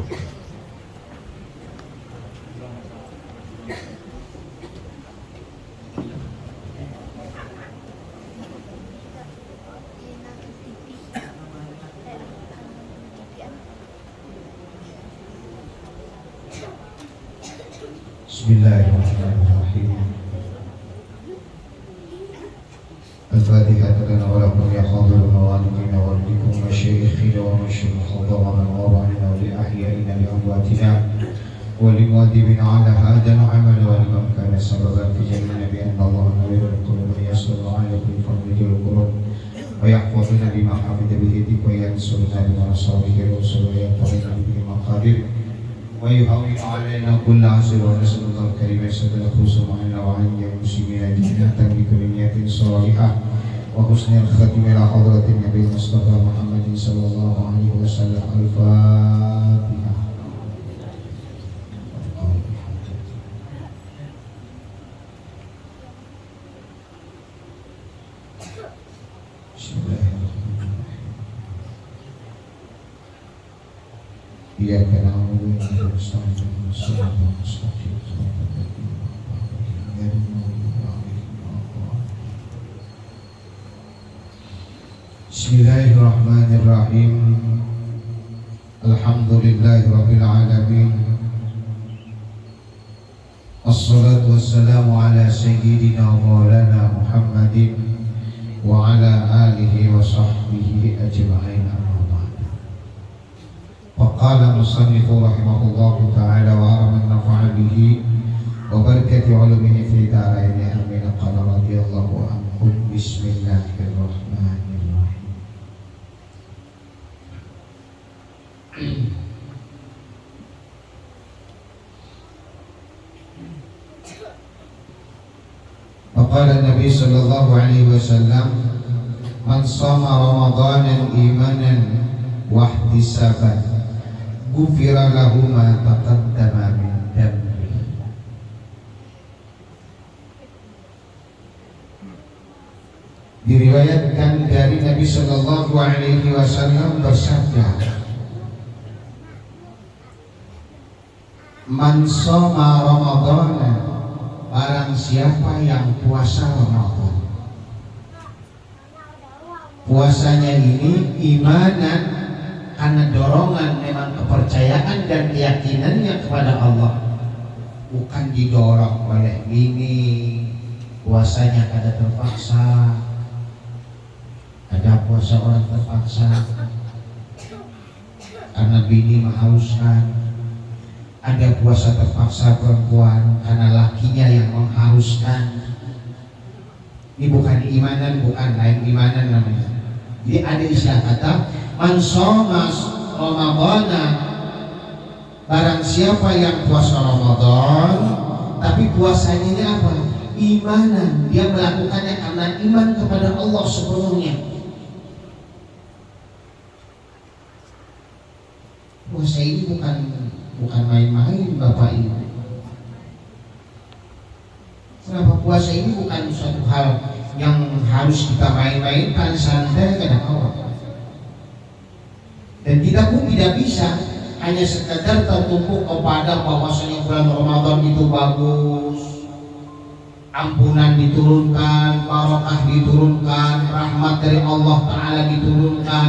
Bismillahirrahmanirrahim. Al-Fatihah lana wa lakum ya hadirun walidina wa walikum masyayikhina wa masyayikh hadarana wa rabbana wa li ahya'ina li amwatina wa li muadibina ala hadha al-amal wa liman kana sababan fi jannati bi anna Allah yuridu qulub yasru alaykum fadhil qulub wa yahfazuna bima hafidha bihi wa yansuruna bima nasarihi wa sallaya bihi maqadir ويهون علينا كل عسر ونسأل الله الكريم يسد الخصوم عنا وعن المسلمين دينا بكل نية صالحة وحسن الختم إلى حضرة النبي المصطفى محمد صلى الله عليه وسلم. الفاتحة. إياك نعبد وإياك نستعين صراط المستقيم صراط الذين أنعمت عليهم غير المغضوب عليهم ولا الضالين. بسم الله الرحمن الرحيم. الحمد لله رب العالمين. الصلاة والسلام على سيدنا ومولانا محمد وعلى آله وصحبه أجمعين. وقال المصنف رحمه الله تعالى وعلم النفع به وبركة علومه في دارين آمين. قال رضي الله عنه. بسم الله الرحمن الرحيم. وقال النبي صلى الله عليه وسلم من صام رمضانا إيمانا واحتسابا Ghufira lahu ma taqaddama min dhanbi. Diriwayatkan dari Nabi sallallahu alaihi wasallam bersabda, Man shoma Ramadhana, barang siapa yang puasa Ramadan. Puasanya ini imanan, karena dorongan memang kepercayaan dan keyakinannya kepada Allah, bukan didorong oleh bini. Puasanya kada terpaksa, ada puasa orang terpaksa karena bini mengharuskan, ada puasa terpaksa perempuan karena lakinya yang mengharuskan. Ini bukan imanan, bukan lain imanan namanya. Jadi ada istilah kata Man shoma Ramadhana, barang siapa yang puasa Ramadan, tapi puasanya ini apa? Imanan, dia melakukannya karena iman kepada Allah sepenuhnya. Puasa ini bukan main-main Bapak Ibu. Kenapa puasa ini bukan suatu hal yang harus kita main-mainkan, santai kadang awal. Dan kita pun tidak bisa hanya sekedar tertumpu kepada bahwasanya bulan Ramadan itu bagus, ampunan diturunkan, barokah diturunkan, rahmat dari Allah Ta'ala diturunkan,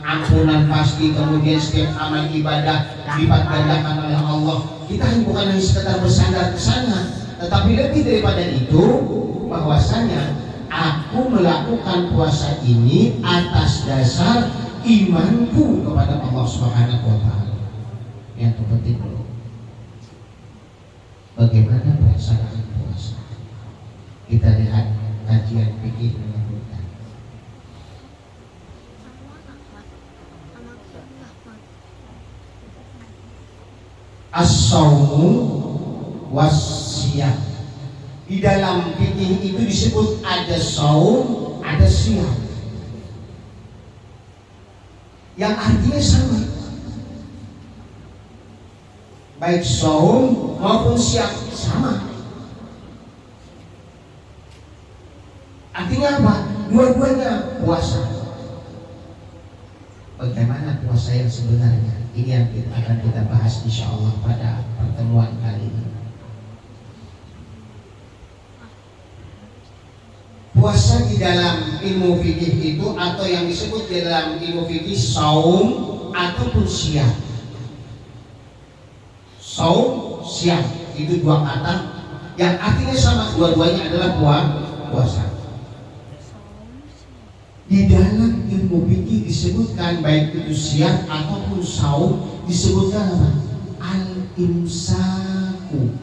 ampunan pasti, kemudian setiap amal ibadah dilipat gandakan oleh Allah. Kita bukan hanya sekedar bersandar ke sana, tetapi lebih daripada itu, bahwasanya aku melakukan puasa ini atas dasar imanku kepada Allah Subhanahu wa Ta'ala. Yang terpenting dulu, bagaimana pelaksanaan puasa. Kita lihat kajian fikih menyebutkan as-shaumu was-siyam. Di dalam fikih itu disebut ada shaum, ada siyam, yang artinya sama, baik shaum maupun siyam sama. Artinya apa? Dua-duanya puasa. Bagaimana puasa puasa yang sebenarnya. Ini yang akan kita bahas insya Allah pada pertemuan kali ini. Puasa di dalam ilmu fikih itu atau yang disebut di dalam ilmu fikih saum ataupun siam. Saum, siam itu dua kata yang artinya sama, dua-duanya adalah puasa. Di dalam ilmu fikih disebutkan baik itu siam ataupun saum disebutkan apa? Al-imsaku.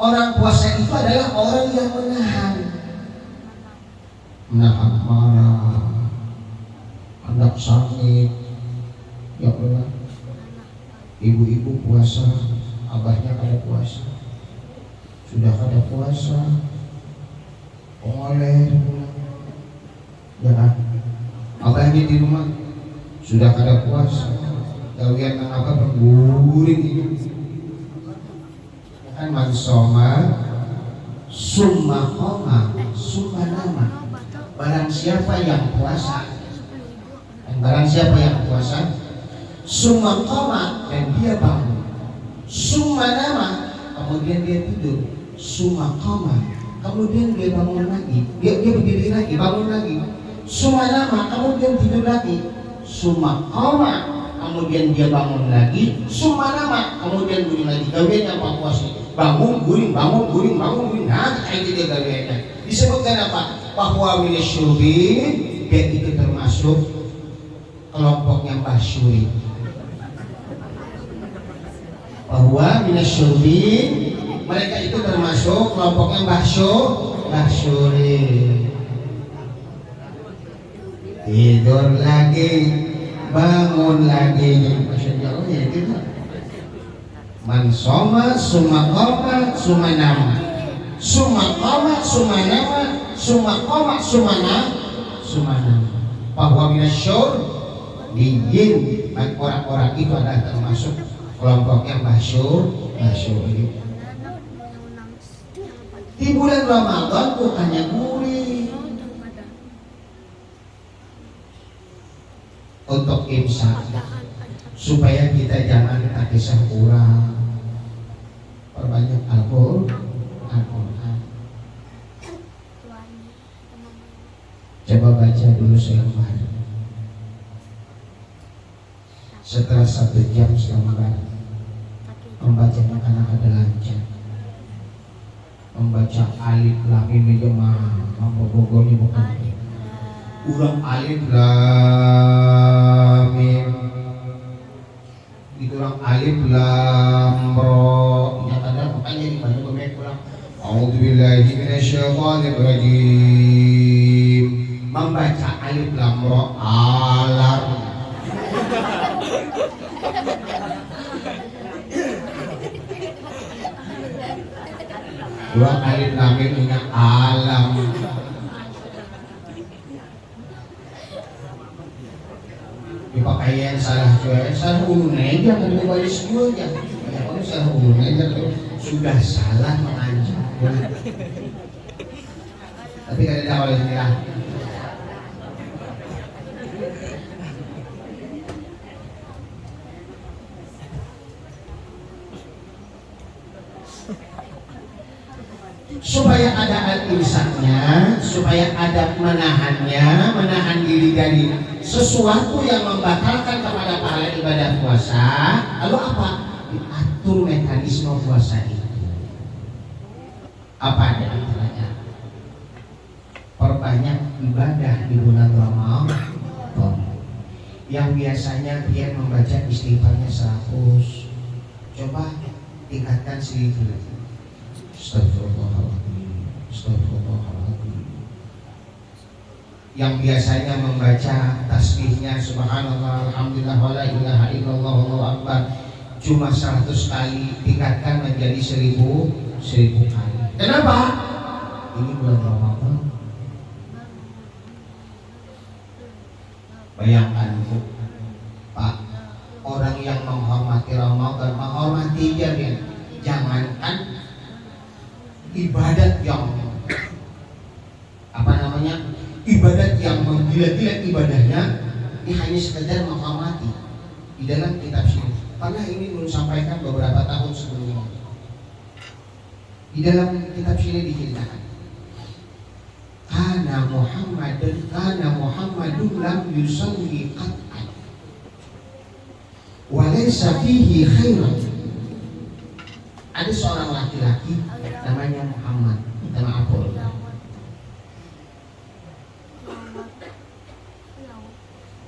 Orang puasa itu adalah orang yang menahan marah, anak sakit, ya Allah, ibu-ibu puasa, abahnya kada puasa, sudah kada puasa, oleh ya kan, abahnya di rumah sudah kada puasa, gawian nang apa berguring itu. Kan mansoma summa qoma summa nama, barang siapa yang puasa summa qoma dan dia bangun, summa nama kemudian dia tidur, summa qoma kemudian dia bangun lagi, dia berdiri lagi, bangun lagi, summa nama kemudian tidur lagi, summa qoma kemudian dia bangun lagi, summa nama kemudian guring lagi. Gawiannya apa puasa? Bangun guring, nah kayak gitu gawiannya. Disebutkan apa? Bahwa minasyurbin, dia itu termasuk kelompoknya Mbah Syuri. Bahwa minasyurbin, mereka itu termasuk kelompoknya Mbah Syuri. Tidur lagi, bangun lagi, Masya Allah ya gitu. Mansoma summa qoma summa nama, summa qoma summa nama, summa qoma summa nama. Bahwa minasyur diin, orang-orang itu adalah termasuk kelompoknya Masyur ini. Di bulan Ramadan bukannya gurih untuk imsak, supaya kita jangan kisah kurang, perbanyak Al-Quran. Coba baca dulu selembar, setelah 1 jam selembar membacanya karena ada lancar, membaca alif lam mim jemaah membogoni bukan urang alif lam mim itu orang alif lam ro, ya ada makanya di mana gue pulang a'udzubillahi minasyaitonir rajim, membaca alif lam ro alar. Urang alif lam mim ingat alam. Pakaian salah cuek, salah ulun aja, kan baris dua aja. Kalau salah ulun aja tuh sudah salah mengancam. Tapi kada ada oleh dia. Supaya ada al-imsaknya, supaya ada menahan diri dari sesuatu yang membatalkan kepada pahala ibadah puasa. Lalu apa? Diatur mekanisme puasa itu. Apa ada antaranya? Perbanyak ibadah di bulan Ramadan. Yang biasanya dia membaca istighfarnya 100, coba tingkatkan sedikit. Astagfirullahaladzim. Yang biasanya membaca tasbihnya subhanallah, alhamdulillah, wala ilaha illallah, wallahu akbar cuma 100 kali, tingkatkan menjadi 1000 kali. Kenapa? Ini bulan Ramadan. Bayangkan Pak, orang yang menghormati Ramadan, menghormati dia, jangankan ibadat yang apa gila-gila ibadahnya, ini hanya sekedar menghormati di dalam kitab sini. Karena ini belum sampaikan beberapa tahun sebelumnya. Di dalam kitab sini diceritakan, kana Muhammadun lam yusalli qat'an wa laysa fihi khairan. Ada seorang laki-laki namanya Muhammad, nama Apol.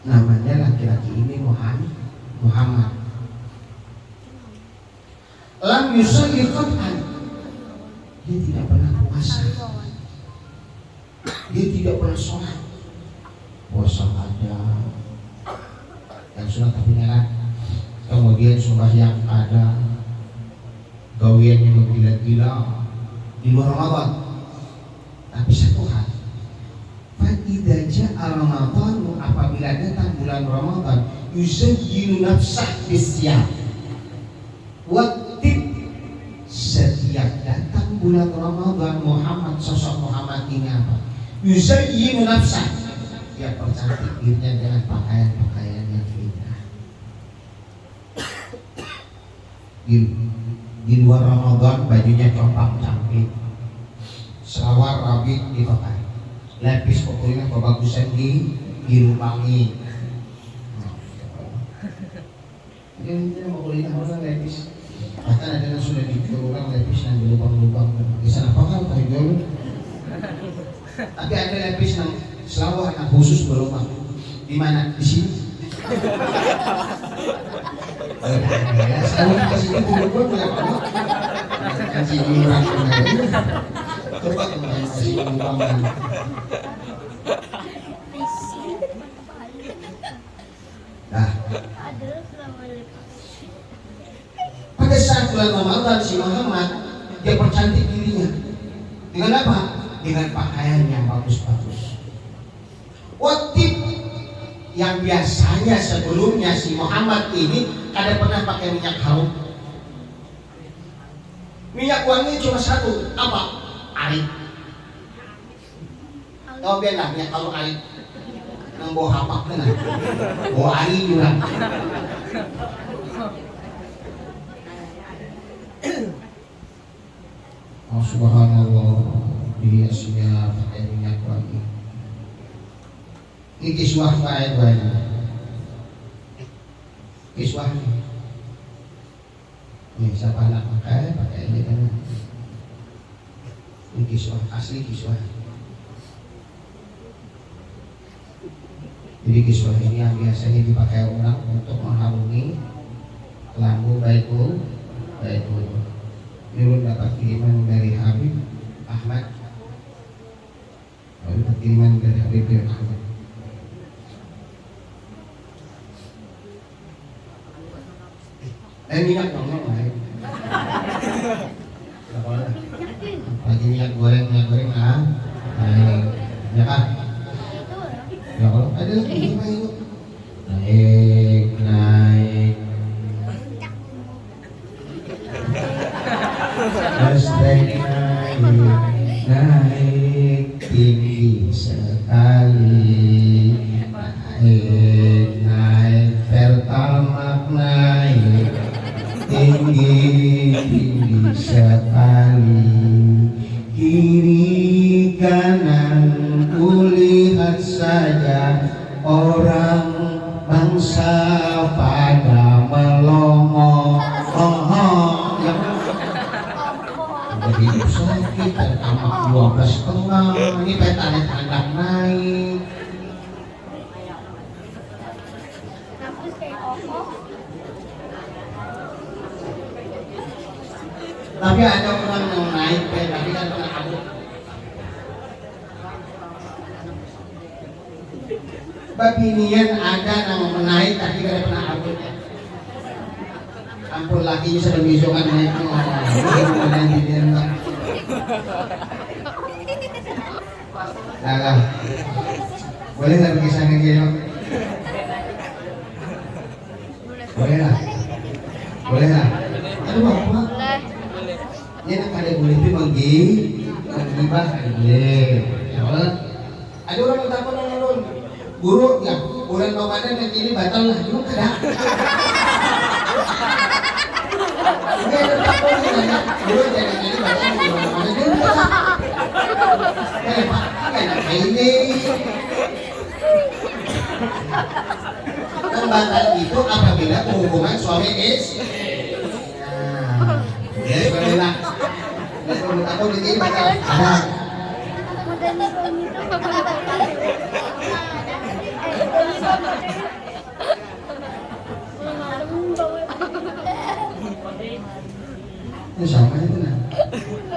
Namanya laki-laki ini Muhammad. Lam yusalli qat'an. Dia tidak pernah puasa. Dia tidak pernah sholat. Puasa ada, yang sunat tapi nyala. Kemudian sembahyang ada, gawiannya menggila-gila di luar Ramadan. Tapi satu hal, fa'idza ja'a Ramadan, apabila datang bulan Ramadan, yuzayyinu nafsah bisyam. Setiap datang bulan Ramadan, Muhammad, sosok Muhammad ini apa? Yuzayyinu nafsah, dia percantik dirinya dengan pakaian-pakaian yang indah. Di luar Ramadan bajunya compang-camping, selawar rabi dipakai, lepis pokoknya kebagusan dilubangi. Ini mau kuliah orang lepis. Bahkan ada yang sudah dijual orang lepis yang dilubang-lubang. Di sana apa kan pakai jual? Tapi ada lepis yang selawar yang khusus berlubang. Di mana? Di sini. Sekarang kasih itu berlubang berapa? Kasih lurang. Coba kemarin kasih lubang. Nah, pada saat bulan Ramadan si Muhammad dia percantik dirinya dengan apa? Dengan pakaian yang bagus-bagus. Watib yang biasanya sebelumnya si Muhammad ini ada pernah pakai minyak harum. Minyak wangi cuma satu, apa? Arit. Tahu biarlah minyak harum arit. Nang bawa hapak kan? Bawa arit juga. Oh subhanallah, dihiasnya pakai minyak wangi. Ini kiswah baik banyak. Kiswah ini siapa nak pakai ini kan? Ini kiswah asli kiswah. Jadi kiswah ini yang biasanya dipakai orang untuk mengharungi lampu Baitul. Ini dapat kiriman dari Habib Ahmad. Dapat kiriman dari Habib Ahmad. Minyak ngomong lain. Lagi minyak goreng ah. Ya kan? Ya kalau ada lagi gimana itu? Naik. Naik tinggi sekali, naik pertamax naik tinggi sekali, kiri kanan kulihat saja orang bangsa pada melongo. Hidup sakit, pertama 12,5, ini petanya tandang naik. Tapi ada orang yang naik, tapi kan pernah kabur. Babinian ada yang menaik, tapi kan pernah kabur. Ampun lakinya sedang bisokan naik boleh nggak pergi sana gitu? Boleh lah. Boleh lah. Aduh apa? Ini nak ada boleh pergi, gibah boleh. Ada orang minta apa nonton? Guru ya, orang Ramadan yang ini batal lah, juga kada. Ini ada takut nanya, guru yang ini batal di Ramadan juga kada. Pak, kayak ini. Batal itu apabila hubungan suami istri. Nah, ya sebenarnya. Kalau aku di sini batal. Ada. Itu siapa itu nah?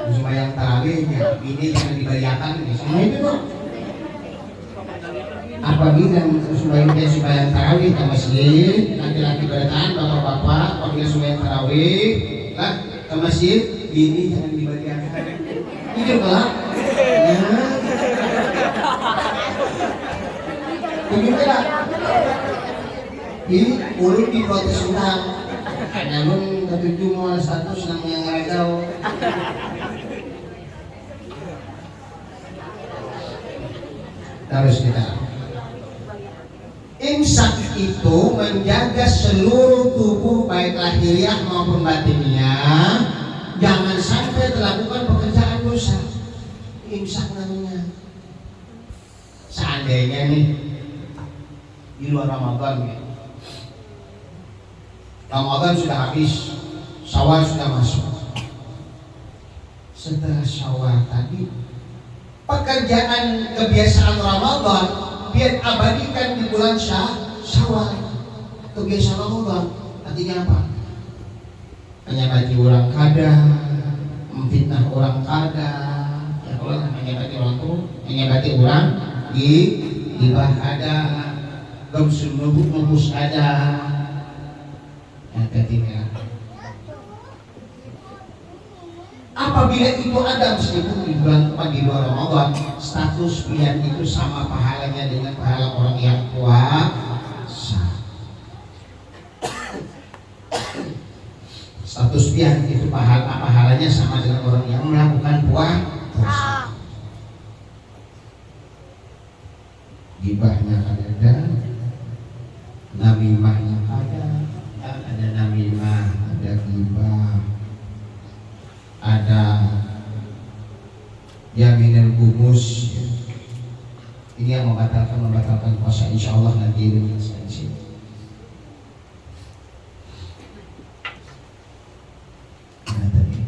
Sembahyang tarawihnya, ini jangan dibayarkan ini. Semua itu tuh. Apabila sembahyang tarawih ke masjid, laki-laki bertahan, bapak-bapak, apabila sembahyang tarawih lah ke masjid, ini jangan dibayarkan. Ini kelak. Ya. Begitu lah. Ini urut di protes ulang. Namun ketujuh mau status namanya ngeradau. Terus kita imsak itu menjaga seluruh tubuh baik lahiriah maupun batiniah, jangan sampai terlakukan pekerjaan dosa. Imsak namanya. Seandainya nih di luar Ramadan ya. Ramadan sudah habis, Syawal sudah masuk. Setelah Syawal tadi, pekerjaan kebiasaan Ramadan biar abadikan di bulan Syawal. Kebiasaan Ramadan artinya apa? Menyabati orang kada, memfitnah orang kada, ya kalau menyabati orang itu, menyabati orang gibah ada, gomsul nubus ada. Apabila itu ada meskipun di bulan Ramadan, status pian itu sama pahalanya dengan pahala orang yang puasa. Status pian itu pahalanya sama dengan orang yang melakukan puasa. Gibahnya ada, namimahnya ada namimah, ada gibah, ada yaminul gumus. Ini yang membatalkan puasa, insya Allah nanti dengan sini. Mana tadi?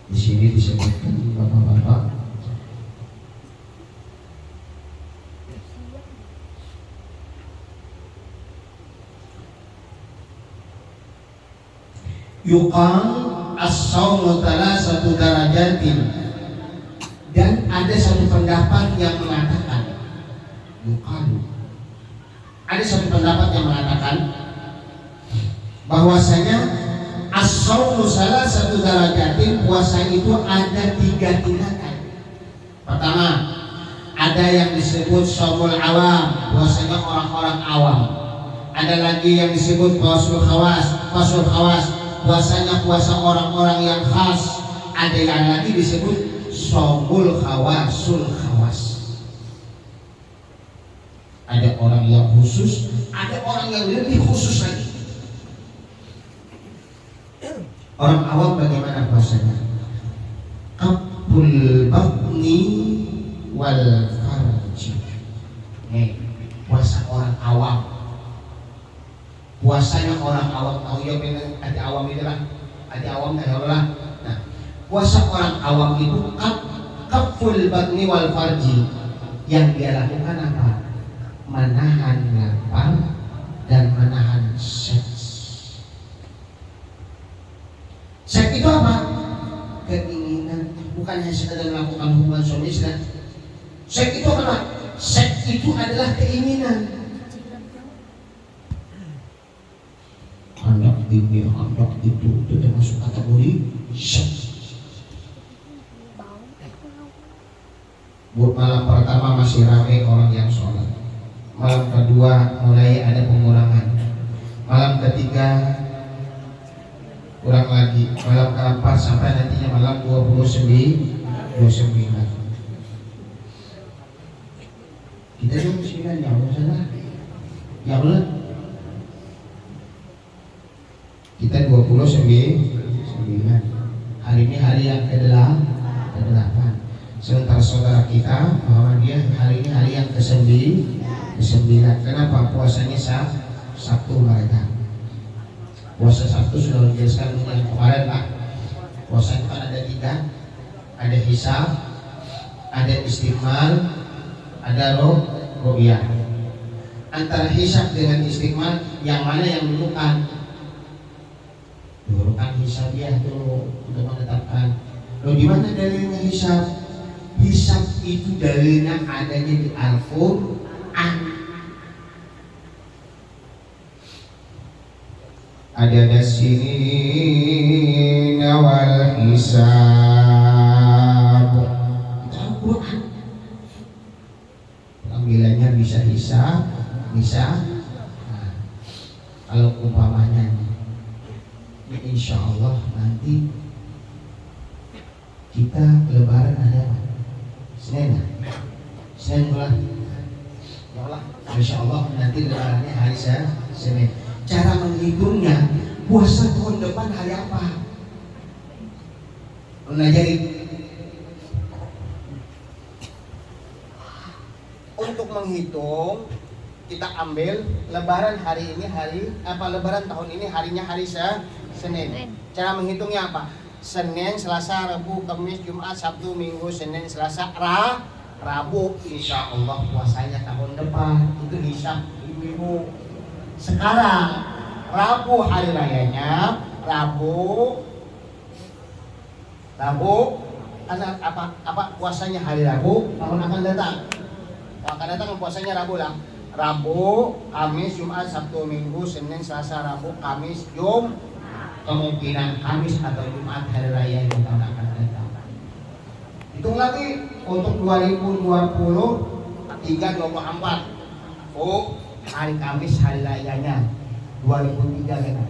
Di sini disebutkan bapak-bapak. Yuqal as-sawmu thalathatu darajatin, dan ada satu pendapat yang mengatakan ada satu pendapat yang mengatakan bahwasanya as-sawmu thalathatu darajatin, puasa itu ada 3 tingkatan. Pertama, ada yang disebut shaumul awam, puasanya orang-orang awam. Ada lagi yang disebut fasul khawas, puasanya puasa orang-orang yang khas. Ada yang lagi disebut shaumul khawasul khawas. Ada orang yang khusus, ada orang yang lebih khusus lagi. Orang awam bagaimana puasanya? Qabul batni wal farji. Puasa orang awam. Puasanya orang awam, tahu ya memang ada awam itu lah, ada awam dah lah. Nah, puasa orang awam itu kaful batni wal farji, yang dia lakukan apa? Menahan lapar dan menahan seks. Seks itu apa? Keinginan, bukan hanya sekadar melakukan hubungan suami istri. Seks itu apa? Seks itu adalah keinginan. Hendak ini, hendak itu masuk kategori seks. Buat malam pertama masih ramai orang yang sholat. Malam kedua mulai ada pengurangan. Malam ketiga kurang lagi. Malam keempat sampai nantinya malam 29. Kita jam 9 ya Allah sana. Ya Allah. Kita 29. Hari ini hari yang ke-8. Sementara saudara kita Muhammadiyah hari ini hari yang ke-9. Kenapa? Puasanya Sabtu mereka. Puasa Sabtu sudah dijelaskan yang kemarin lah. Puasa itu kan ada 3. Ada hisab, ada istiqmal, ada ru'yah. Antara hisab dengan istiqmal yang mana yang dulukan? Dulukan hisabiah dulu untuk menetapkan. Loh di mana dalilnya hisab? Hisab itu dalilnya adanya di Al-Qur'an. Ada sini wal hisab. Itu Al-Qur'an. Panggilannya bisa hisab, bisa. Nah, kalau umpamanya ya insya Allah nanti kita lebaran ada apa? Senin. Senin bulan. Ya Allah, insya Allah nanti lebarannya hari Senin. Cara menghitungnya, puasa tahun depan hari apa? Menajari. Untuk menghitung, kita ambil lebaran hari ini hari apa? Lebaran tahun ini harinya hari Senin. Cara menghitungnya apa? Senin, Selasa, Rabu, Kamis, Jumat, Sabtu, Minggu, Senin, Selasa, Rabu. Insya Allah puasanya tahun depan. Itu hisab ibu. Sekarang Rabu hari rayanya, Rabu apa puasanya hari Rabu tahun akan datang. Tahun akan datang puasanya Rabu lah. Rabu, Kamis, Jumat, Sabtu, Minggu, Senin, Selasa, Rabu, Kamis, kemungkinan Kamis atau Jumat hari raya yang tahun akan datang. Hitung lagi untuk 2023-24. Oh, hari Kamis hari rayanya 2003 kan.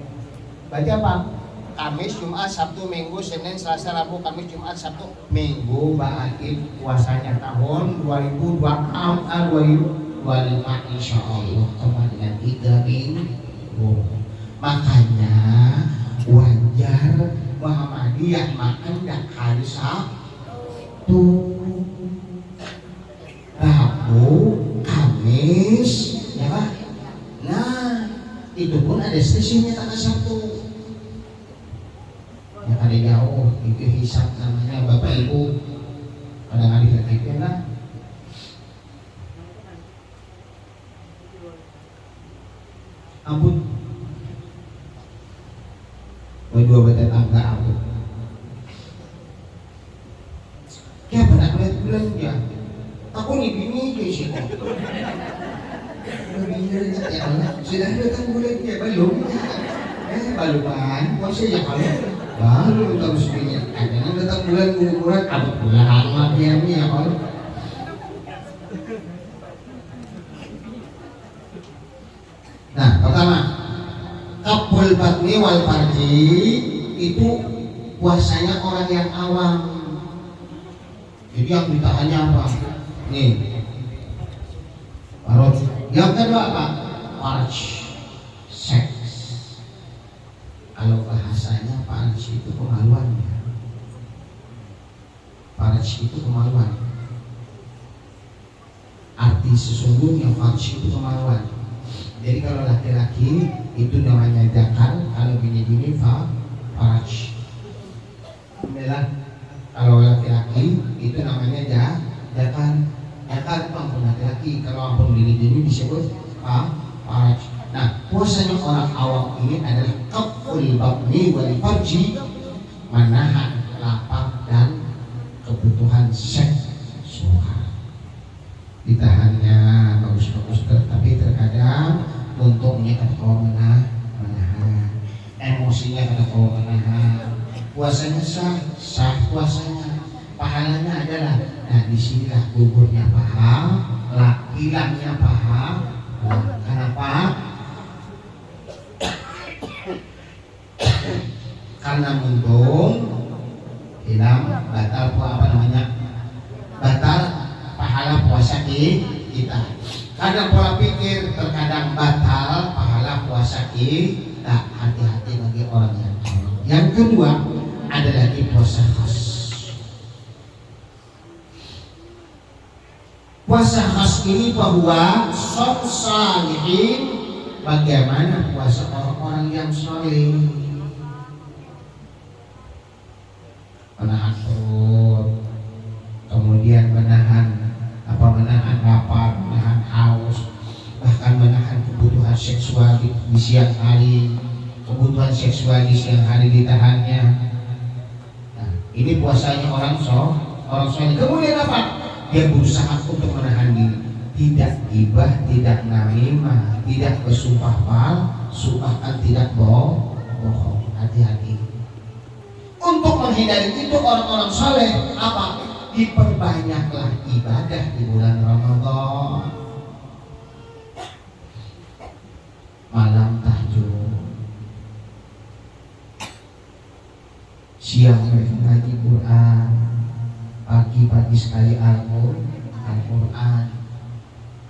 Berarti apa? Kamis, Jumat, Sabtu, Minggu, Senin, Selasa, Rabu, Kamis, Jumat, Sabtu, Minggu berarti puasanya tahun 2025 insya Allah kembali kita minggu. Makanya wajar Muhammadiyah makan dah hari Sabtu, Rabu, Kamis, ya Pak. Nah, itu pun ada stasiunnya tanggal Sabtu. Yang ada jauh, itu hisab namanya Bapak Ibu. Kadang-kadang gitu lah. Ampun. Dua badan angka ampun. Ya pernah lihat bulan ya. Aku nih bini ke sini. Ya Allah, sudah datang bulannya belum? Baluan, puasa ya kalau baru tahu sebenarnya. Kadang datang bulan apa bulan matiannya ya kalau. Nah, pertama, kabul batni wal farji itu puasanya orang yang awam. Jadi yang ditahannya apa? Nih, parot. Yang kedua apa? Farj, seks. Kalau bahasanya farj itu kemaluan. Farj itu kemaluan. Arti sesungguhnya farj itu kemaluan. Jadi kalau laki-laki itu namanya zakar, kalau bini-bini faraj. Kalau laki-laki itu namanya zakar. Zakar itu ampun laki-laki, kalau ampun bini-bini disebut faraj. Nah, puasanya orang awam ini adalah kaful batni wal farji, menahan lapar dan kebutuhan seksual. Ditahannya bagus-bagus, tapi terkadang untungnya kalau menahan, emosinya kalau menahan. Puasanya sah puasanya, pahalanya adalah. Nah disinilah gugurnya paham, hilangnya paham. Kenapa? Karena untung hilang batal batal pahala puasa kita. Karena pola pikir terkadang batal pahala puasa kita. Hati-hati bagi orang yang awam. Yang kedua ada lagi puasa khas. Puasa khas ini bahwa som salihin, bagaimana puasa orang-orang yang saleh. Menahan perut, kemudian menahan lapar, menahan haus, bahkan menahan kebutuhan seksual di siang hari, kebutuhan seksual di siang hari ditahannya. Nah, ini puasanya orang soleh. Kemudian apa? Dia berusaha untuk menahan diri, tidak gibah, tidak namimah, tidak bersumpah palsu, bahkan tidak bohong. Hati-hati. Untuk menghindari itu orang-orang saleh apa? Diperbanyaklah ibadah di bulan Ramadan. Malam tahajud, siang mereka ngaji Quran, pagi sekali Al-Quran.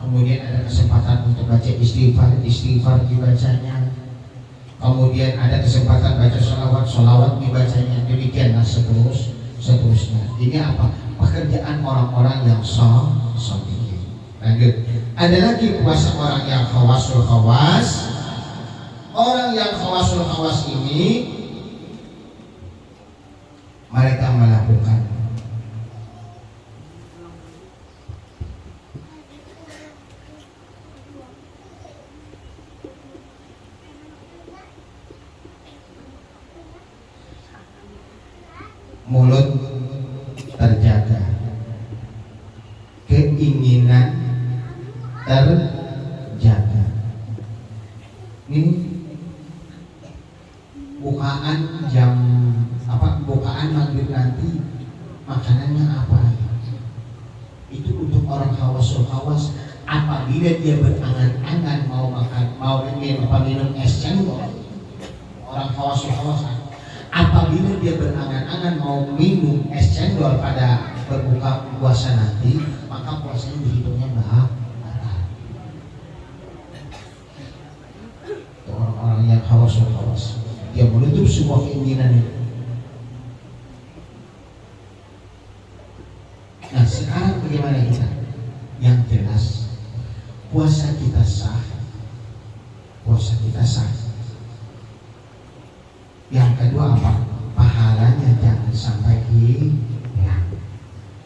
Kemudian ada kesempatan untuk baca istighfar dibacanya. Kemudian ada kesempatan baca sholawat dibacanya. Demikianlah seterusnya. Ini apa? Pekerjaan orang-orang yang saleh. Lanjut. Ada lagi puasa orang yang khawasul khawas. Orang yang khawasul khawas ini mereka melakukan mulut terjaga, keinginan terjaga. Ini bukaan jam bukaan maghrib nanti makanannya apa? Itu untuk orang hawas. Apabila dia berangan-angan mau minum es cendol, orang hawas. Apabila dia berangan-angan mau minum es cendol pada berbuka puasa nanti, maka puasanya dihitungnya batal. Orang-orang yang hawas, dia menutup semua keinginan itu. Nah, sekarang bagaimana kita? Yang jelas puasa kita sah. Yang kedua apa? Pahalanya jangan sampai hilang.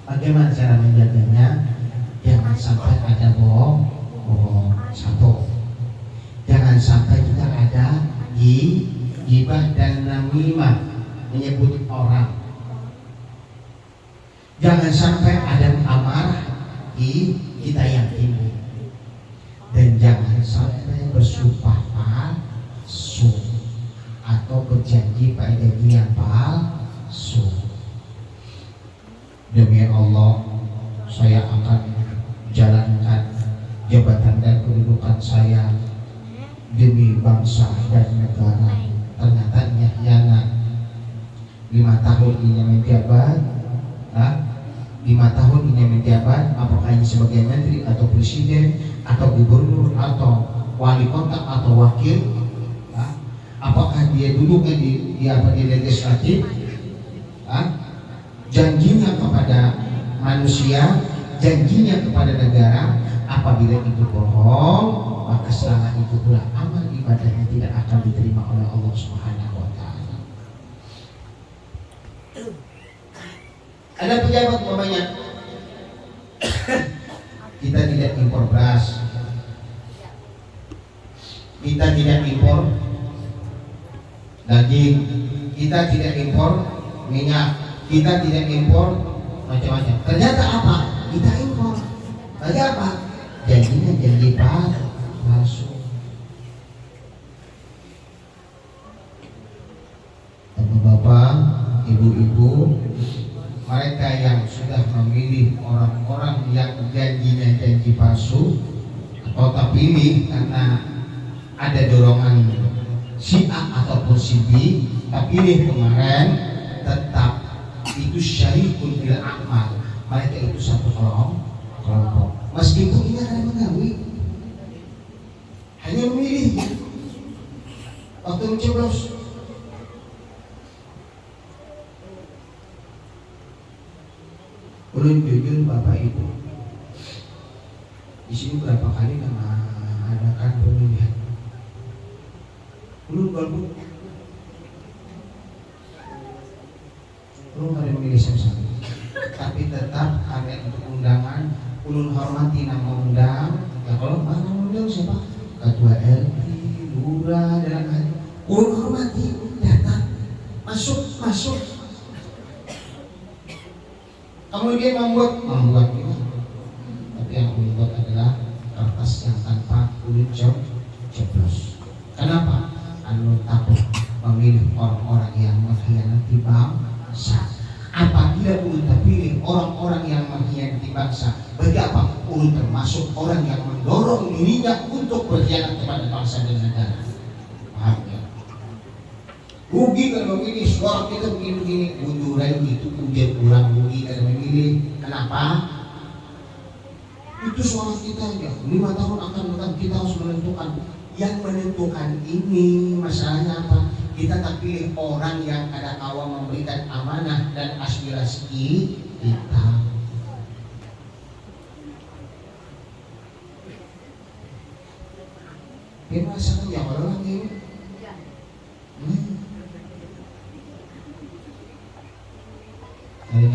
Bagaimana cara menjaganya? Jangan sampai ada bohong. Satu, jangan sampai kita ada gibah dan namimah, menyebut orang. Jangan sampai ada amarah kita yang timbul. Dan jangan sampai bersumpah palsu atau berjanji pada janji yang palsu. Demi Allah, saya akan jalankan jabatan dan kedudukan saya demi bangsa dan negara. Ternyata hianat. 5 tahun ini menjabat, 5 tahun ini menjabat, apakah ini sebagai menteri atau presiden atau gubernur atau wali kota atau wakil? Apakah dia duduknya di legislatif? Janjinya kepada manusia, janjinya kepada negara, apabila itu bohong, maka selama itu pula amal ibadahnya tidak akan diterima oleh Allah Subhanahu wa Ta'ala. Ada pejabat umpamanya, kita tidak impor beras, kita tidak impor daging, kita tidak impor minyak, kita tidak impor macam-macam. Ternyata apa? Kita impor. Lagi apa? Janjinya janji palsu. Bapak, ibu-ibu, mereka yang sudah memilih orang-orang yang janjinya janji palsu atau tak pilih karena ada dorongan si A ataupun si B, tak pilih kemarin, tetap itu syarikun bil amal. Mereka itu satu kelompok. meskipun ini akan mengawin, hanya memilih waktu mencoblos. Ulun jujur Bapak Ibu, di sini berapa kali mengadakan pemilihan. Ulun golput, ulun ada memilih sama, tapi tetap ada untuk undangan. Ulun hormati nama undang. Ya kalau mana undang siapa? Ketua RT, lurah dan lain-lain. Ulun hormati, datang, masuk. Kemudian membuat itu. Tapi yang ulun buat adalah kertas yang tanpa ulun coblos. Kenapa? Anu takut memilih orang-orang yang mengkhianati bangsa. Apabila ulun terpilih orang-orang yang mengkhianati bangsa, berarti apa? Ulun termasuk orang yang mendorong dirinya untuk berkhianat kepada bangsa dan negara. Paham ya? Rugi kalau memilih, suara kita begini-begini, unduran itu ujian kurang rugi kalau memilih. Kenapa? Itu suara kita ya. 5 tahun akan datang, kita harus menentukan. Yang menentukan ini masalahnya apa? Kita tak pilih orang yang ada kawan memberikan amanah dan aspirasi kita. Dia merasakan ya orang ini. Paling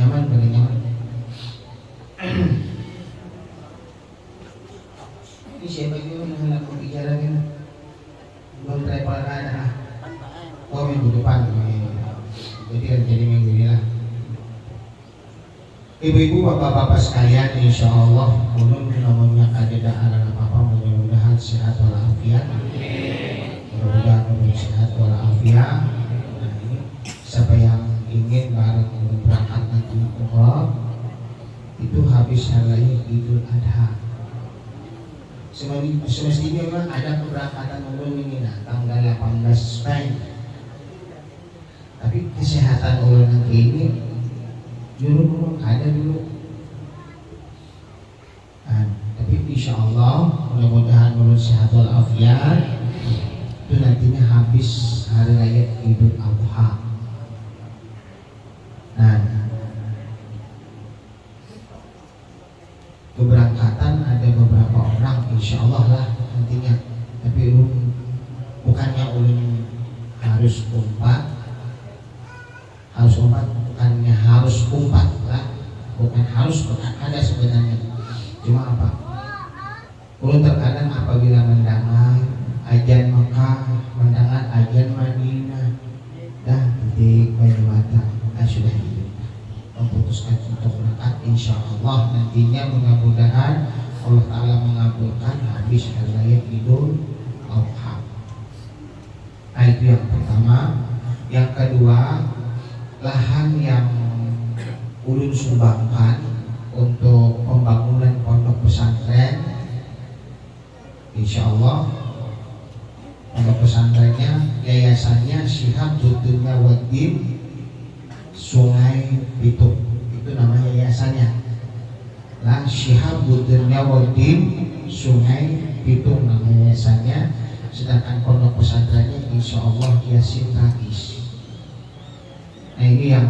nyaman. Ini siapa juga yang aku bicara kan? Belum travel ada. Oh minggu depan. Jadi minggu ini lah. Ibu-ibu, bapak-bapak sekalian, insya Allah ulun namanya ada apa-apa, mudah-mudahan sehat walafiat. Mudah-mudahan sehat walafiat. Nah ini siapa yang ingin bareng berangkat nanti umroh itu habis hari Idul Adha. Semestinya memang ada keberangkatan ulun ini tanggal 18 Mei. Tapi kesehatan ulun nanti ini dulu ada dulu. Tapi insya Allah mudah-mudahan ulun sehat walafiat. Itu nantinya habis hari raya Idul Adha. Nah, keberangkatan ada beberapa orang insya Allah lah nantinya. Tapi ulun bukannya ulun harus umpat, bukannya harus umpat lah, bukan harus ada sebenarnya. Cuma apa? Ulun terkadang apabila mendengar ajan Mekah, mendengar ajan Madinah, dah titik bayi mata, sudah hidup. Memutuskan untuk berangkat, insya Allah nantinya mudah-mudahan Allah Ta'ala mengabulkan habis hari raya Idul Adha. Nah itu yang pertama. Yang kedua, lahan yang ulun sumbangkan untuk pembangunan pondok pesantren, insya Allah pondok pesantrennya yayasannya Syihab Dunia Waddin Sungai Pitung, itu namanya yayasannya. Nah, Syihab Dunia Waddin Sungai Pitung namanya yayasannya. Sedangkan pondok pesantrennya insya Allah Yasin Rais. Nah ini yang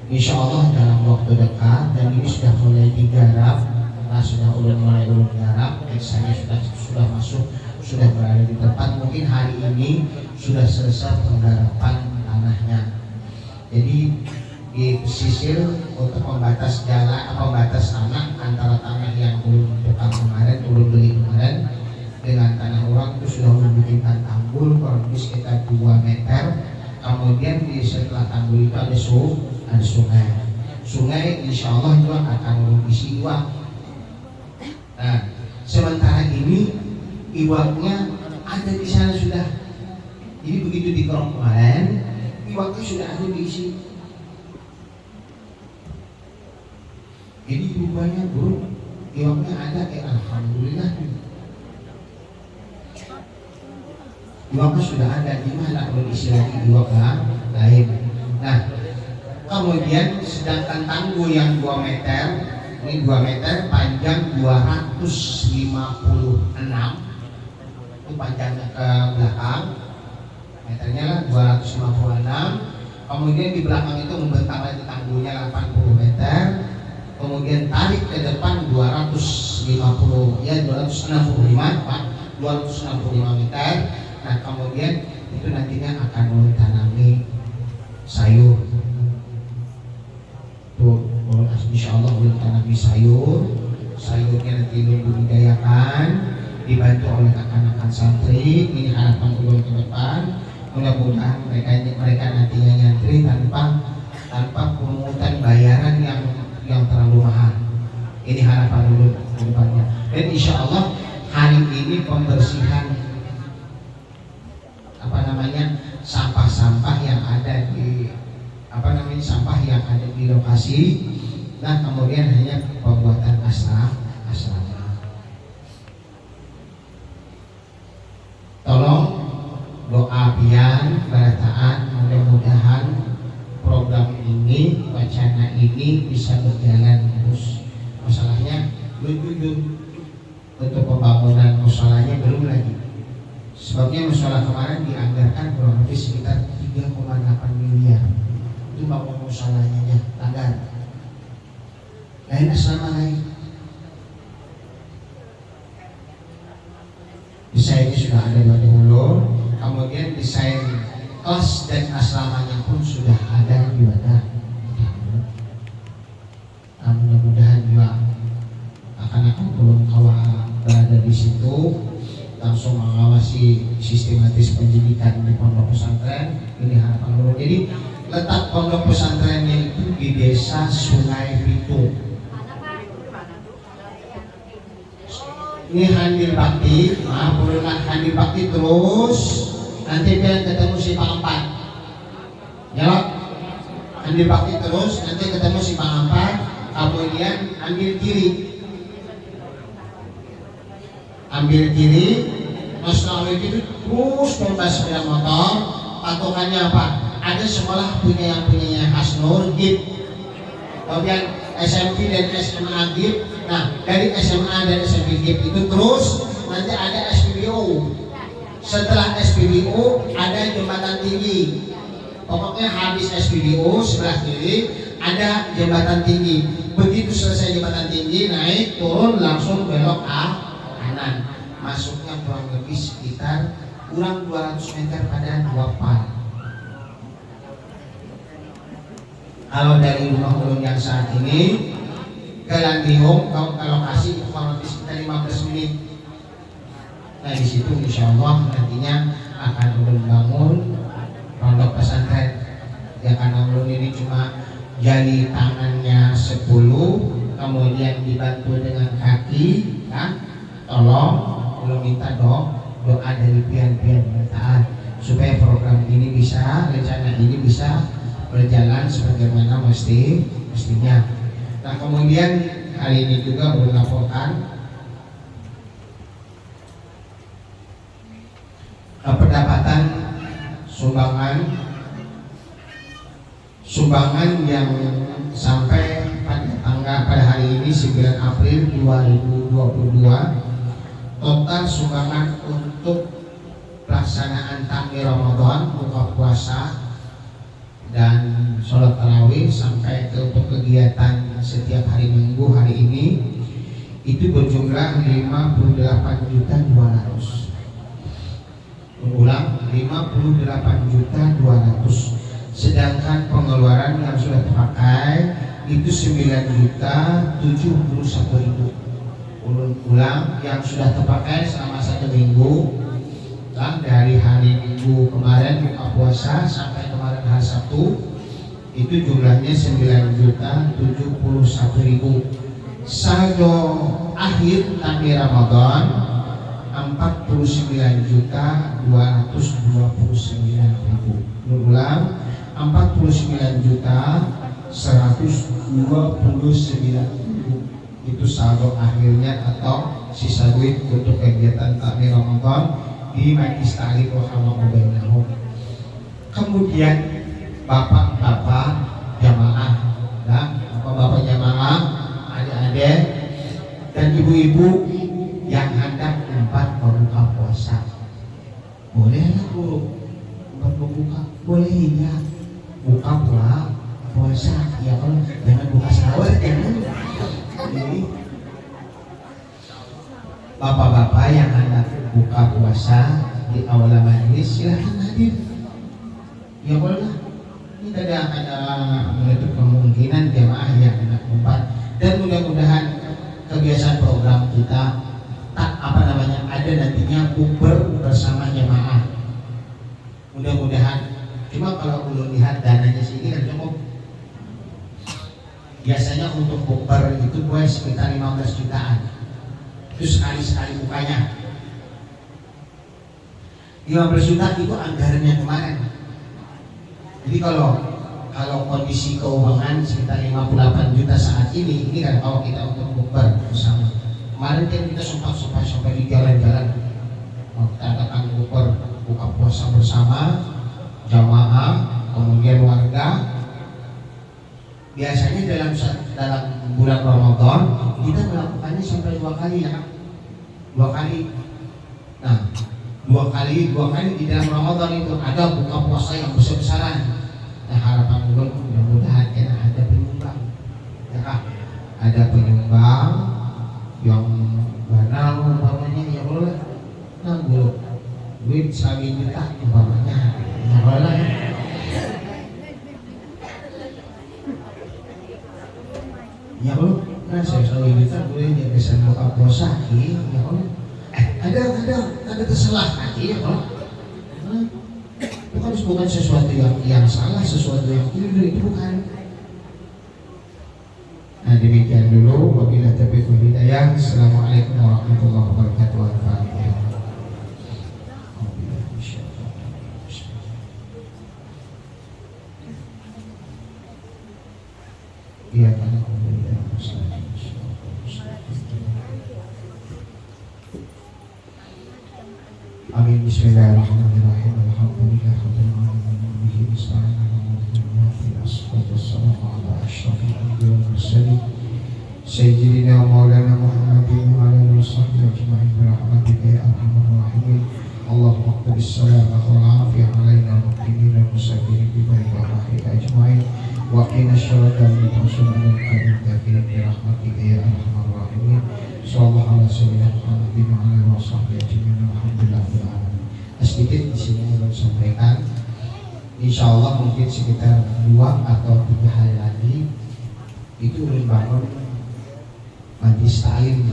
insya Allah dalam waktu dekat, dan ini sudah mulai digarap. Nah sudah mulai garap, saya sudah masuk, sudah berada di tempat. Mungkin hari ini sudah selesai penggarapan tanahnya. Jadi di pesisir untuk pembatas jalan, pembatas tanah antara tanah yang ulun beli kemarin dengan tanah orang itu sudah membuatkan tanggul kurang lebih sekitar 2 meter. Kemudian di setelah tanggul itu ada sungai. Sungai insya Allah itu akan mengisi iwak. Nah, sementara ini iwaknya ada di sana sudah. Jadi begitu dikerok kemarin, iwaknya sudah ada diisi. Jadi rupanya bro, iwaknya ada, alhamdulillah. Iwaknya sudah ada, gimana kalau diisi lagi iwak lain. Nah, kemudian sedangkan tanggul yang 2 meter ini 2 meter, panjang 256, itu panjangnya ke belakang, meternya lah 256. Kemudian di belakang itu membentang lagi tanggulnya 80 meter, kemudian tarik ke depan 250, ya 265 Pak, 265 meter. Nah kemudian itu nantinya akan ditanami sayur. Tuh, insya Allah ulun tanami sayur. Sayurnya nanti ulun budidayakan, dibantu oleh akan santri. Ini harapan ulun ke depan. Mudah-mudahan mereka nantinya nyantri tanpa pungutan bayaran yang terlalu mahal. Ini harapan ulun ke depannya. Dan insya Allah hari ini pembersihan sampah-sampah yang ada di sampah yang ada di lokasi. Nah kemudian hanya pembuatan asrama. Tolong doa pian berataan, mudah-mudahan program ini, wacana ini bisa berjalan terus. Masalahnya belum jujur untuk pembangunan musolanya belum lagi. Sebabnya musola kemarin dianggarkan kurang lebih sekitar 3,8 miliar. Itu bangun musolanya langgar. Lain asrama lain. Desainnya sudah ada dahulu, kemudian desain kelas dan asramanya pun sudah ada di wadah. Nah, mudah-mudahan juga akan belum kawan berada di situ langsung mengawasi sistematis pendidikan di pondok pesantren. Ini harapan dulu. Jadi letak pondok pesantrennya itu di desa Sungai Pitu. Ini Handil Bakti, Handil Bakti terus nanti kalian ketemu si Pak Empat. Ya, Handil Bakti terus nanti ketemu si Pak Empat, kemudian ambil kiri, Mas Nawi itu terus bebas sepeda motor. Patokannya apa? Ada sekolah yang punyanya Hasnur, GIP, kemudian SMP dan SMA GIP. Nah dari SMA dan SMP GIP itu terus nanti ada SPBU. Setelah SPBU ada jembatan tinggi. Pokoknya habis SPBU sebelah kiri ada jembatan tinggi. Begitu selesai jembatan tinggi, naik turun langsung belok kanan. Masuknya kurang lebih sekitar kurang 200 meter pada 2 pal. Kalau dari rumah ulun yang saat ini ke Landiung ke lokasi itu kurang lebih sekitar 15 menit. Nah di situ insya Allah nantinya akan ulun bangun pondok pesantren. Ya karena ulun ini cuma jari tangannya 10, kemudian dibantu dengan kaki, kan? Tolong ulun minta doa dari pian-pian bertahan supaya program ini bisa, rencana ini bisa berjalan sebagaimana mestinya. Nah kemudian hari ini juga ulun laporkan pendapatan sumbangan yang sampai pada hari ini 9 April 2022, total sumbangan untuk pelaksanaan takbir Ramadan, buka puasa dan sholat tarawih sampai untuk kegiatan setiap hari Minggu hari ini itu berjumlah 58.200. Ulang 58.200. Sedangkan pengeluaran yang sudah terpakai itu 9.071.000. Ulang yang sudah terpakai selama 1 minggu, dari hari Minggu kemarin buka puasa sampai kemarin hari Sabtu itu jumlahnya 9.071.000. Saldo akhir takbir Ramadan 49.229.000. Ulang 49.129.000. Itu saldo akhirnya atau sisa duit untuk kegiatan takbir Ramadan di Majlis Ta'lim wa Hawama Bainahum. Kemudian bapak-bapak jamaah dan bapak-bapak jamaah, adik-adik Aden dan ibu-ibu yang hendak empat berbuka puasa. Boleh lah Bu, empat berbuka, boleh ya. Buka puasa, ya Allah, jangan buka sahur, jangan. Jadi bapak-bapak yang hendak buka puasa di awal majelis silahkan hadir. Ya boleh. Ini ada menutup kemungkinan jemaah yang hendak empat, dan mudah-mudahan kebiasaan program kita ada nantinya bukber bersama jemaah. Mudah-mudahan. Cuma kalau belum lihat dananya sini kan cukup. Biasanya untuk bukber itu gue sekitar 15 jutaan. Itu sekali bukanya. 15 juta itu anggarannya kemarin. Jadi kalau kondisi keuangan sekitar 58 juta saat ini kan kalau kita untuk bukber bersama. Kemarin kan kita sempat di jalan-jalan. Kita datang bukber, buka puasa bersama jamaah, kemudian warga. Biasanya dalam bulan Ramadan kita melakukannya sampai 2 kali ya. 2 kali. Nah, 2 kali di dalam Ramadan itu ada buka puasa yang besar-besaran. Nah, harapan gue mudah-mudahan ada penyumbang. Ya Kak, ada penyumbang yang banal umpamanya, ya boleh. Nah, duit 1 juta umpamanya, ya boleh. Ya boleh. Nah, saya 1 juta boleh jadi bisa buka puasa, ya boleh. Ada terselah nanti, ya boleh. Bukan sesuatu yang salah, sesuatu yang keliru, itu bukan. Nah, demikian dulu. Wabillahi taufiq wal hidayah. Assalamualaikum warahmatullahi wabarakatuh. Iya kan. Amin. Bismillahirrahmanirrahim. Alhamdulillah rabbil alamin. Bihi Sayyidina Maulana Muhammadin wa ala alihi washabbihi ajma'in bi rahmatika ya arhamar rahimin. Allahumma qadis salam wal afiyah alaina muqinin wal musafirin bi barakatihi ajma'in wa qina syarra min tasawwuril kafirin bi rahmatika ya arhamar rahimin. Sallallahu alaihi Muhammadin wa ala alihi washabbihi ajma'in. Alhamdulillah rabbil alamin. Sedikit di sini saya sampaikan. Insyaallah mungkin sekitar 2 atau 3 hari lagi itu ulun bangun majlis ta'lim